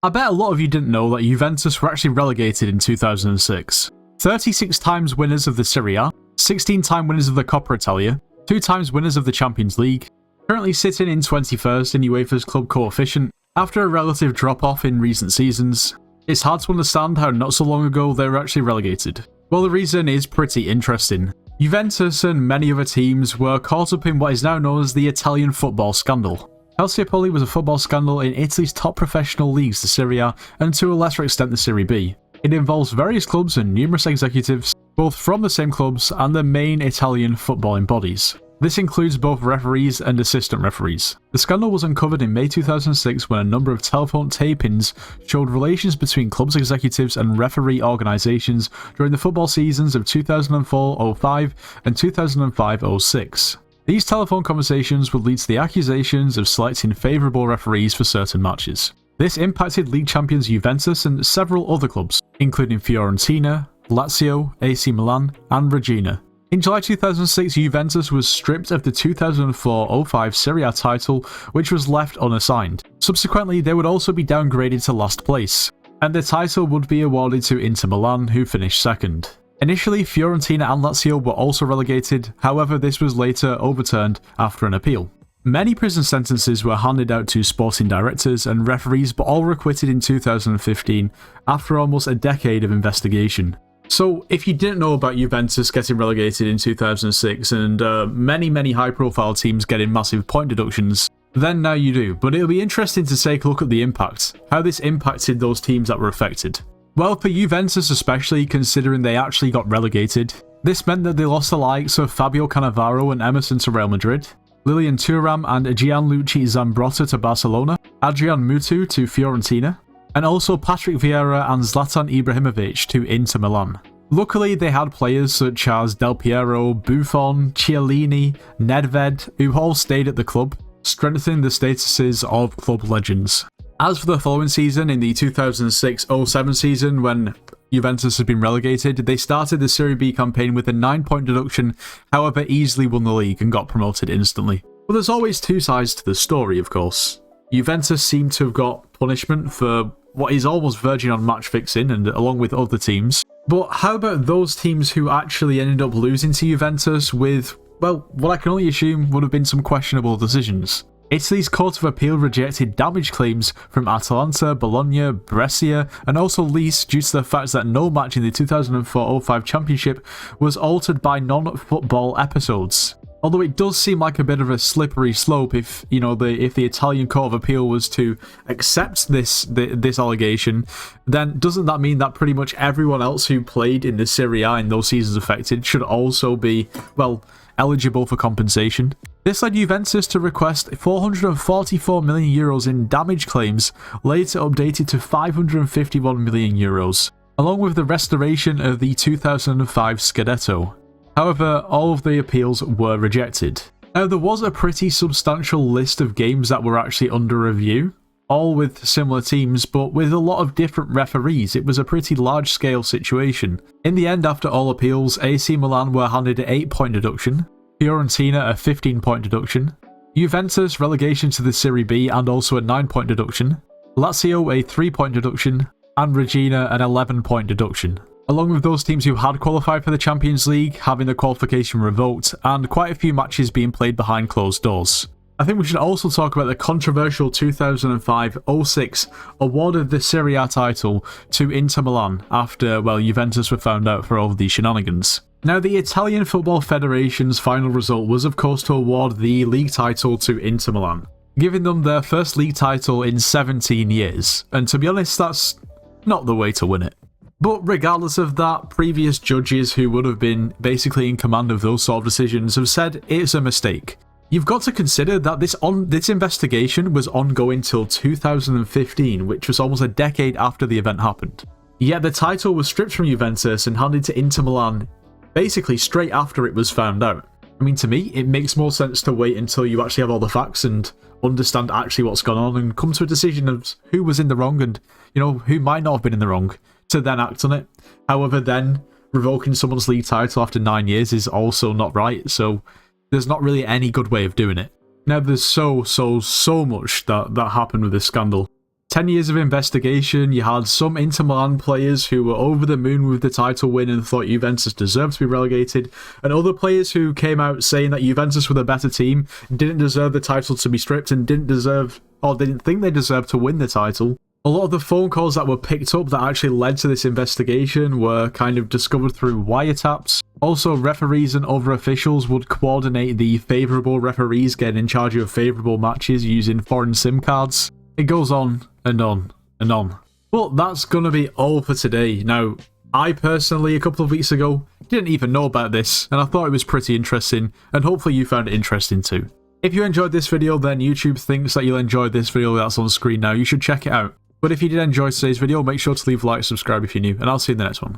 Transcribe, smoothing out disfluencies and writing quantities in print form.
I bet a lot of you didn't know that Juventus were actually relegated in 2006. 36 times winners of the Serie A, 16-time winners of the Coppa Italia, 2 times winners of the Champions League, currently sitting in 21st in UEFA's club coefficient after a relative drop-off in recent seasons. It's hard to understand how not so long ago they were actually relegated. Well, the reason is pretty interesting. Juventus and many other teams were caught up in what is now known as the Italian football scandal. Calciopoli was a football scandal in Italy's top professional leagues, the Serie A, and to a lesser extent the Serie B. It involves various clubs and numerous executives, both from the same clubs and the main Italian footballing bodies. This includes both referees and assistant referees. The scandal was uncovered in May 2006 when a number of telephone tape-ins showed relations between clubs executives and referee organisations during the football seasons of 2004-05 and 2005-06. These telephone conversations would lead to the accusations of selecting favourable referees for certain matches. This impacted league champions Juventus and several other clubs, including Fiorentina, Lazio, AC Milan, and Regina. In July 2006, Juventus was stripped of the 2004-05 Serie A title, which was left unassigned. Subsequently, they would also be downgraded to last place, and the title would be awarded to Inter Milan, who finished second. Initially, Fiorentina and Lazio were also relegated, however this was later overturned after an appeal. Many prison sentences were handed out to sporting directors and referees, but all were acquitted in 2015 after almost a decade of investigation. So, if you didn't know about Juventus getting relegated in 2006 and many high-profile teams getting massive point deductions, then now you do. But it'll be interesting to take a look at the impact, how this impacted those teams that were affected. Well, for Juventus especially, considering they actually got relegated, this meant that they lost the likes of Fabio Cannavaro and Emerson to Real Madrid, Lilian Thuram and Gianluigi Zambrotta to Barcelona, Adrian Mutu to Fiorentina, and also Patrick Vieira and Zlatan Ibrahimovic to Inter Milan. Luckily, they had players such as Del Piero, Buffon, Chiellini, Nedved, who all stayed at the club, strengthening the statuses of club legends. As for the following season, in the 2006-07 season, when Juventus had been relegated, they started the Serie B campaign with a 9-point deduction, however easily won the league and got promoted instantly. But there's always two sides to the story, of course. Juventus seemed to have got punishment for what is almost verging on match fixing, and along with other teams. But how about those teams who actually ended up losing to Juventus with, well, what I can only assume would have been some questionable decisions? Italy's Court of Appeal rejected damage claims from Atalanta, Bologna, Brescia, and also Lecce due to the fact that no match in the 2004-05 championship was altered by non-football episodes. Although it does seem like a bit of a slippery slope if the Italian Court of Appeal was to accept this allegation, then doesn't that mean that pretty much everyone else who played in the Serie A in those seasons affected should also be, well, eligible for compensation? This led Juventus to request €444 million in damage claims, later updated to €551 million, along with the restoration of the 2005 Scudetto. However, all of the appeals were rejected. Now, there was a pretty substantial list of games that were actually under review, all with similar teams, but with a lot of different referees. It was a pretty large-scale situation. In the end, after all appeals, AC Milan were handed an 8-point deduction, Fiorentina a 15-point deduction, Juventus relegation to the Serie B and also a 9-point deduction, Lazio a 3-point deduction, and Regina an 11-point deduction. Along with those teams who had qualified for the Champions League having the qualification revoked, and quite a few matches being played behind closed doors. I think we should also talk about the controversial 2005-06 award of the Serie A title to Inter Milan after, well, Juventus were found out for all of these shenanigans. Now, the Italian Football Federation's final result was, of course, to award the league title to Inter Milan, giving them their first league title in 17 years, and to be honest, that's not the way to win it. But regardless of that, previous judges who would have been basically in command of those sort of decisions have said it's a mistake. You've got to consider that this investigation was ongoing till 2015, which was almost a decade after the event happened. Yet the title was stripped from Juventus and handed to Inter Milan basically straight after it was found out. I mean, to me, it makes more sense to wait until you actually have all the facts and understand actually what's gone on and come to a decision of who was in the wrong and, who might not have been in the wrong, to then act on it. However, then revoking someone's league title after 9 years is also not right, so there's not really any good way of doing it. Now, there's so much that happened with this scandal. 10 years of investigation, you had some Inter Milan players who were over the moon with the title win and thought Juventus deserved to be relegated, and other players who came out saying that Juventus were the better team, didn't deserve the title to be stripped, and didn't think they deserved to win the title. A lot of the phone calls that were picked up that actually led to this investigation were kind of discovered through wiretaps. Also, referees and other officials would coordinate the favourable referees getting in charge of favourable matches using foreign SIM cards. It goes on and on and on. But that's gonna be all for today. Now, I personally, a couple of weeks ago, didn't even know about this, and I thought it was pretty interesting, and hopefully you found it interesting too. If you enjoyed this video, then YouTube thinks that you'll enjoy this video that's on screen now. You should check it out. But if you did enjoy today's video, make sure to leave a like, subscribe if you're new, and I'll see you in the next one.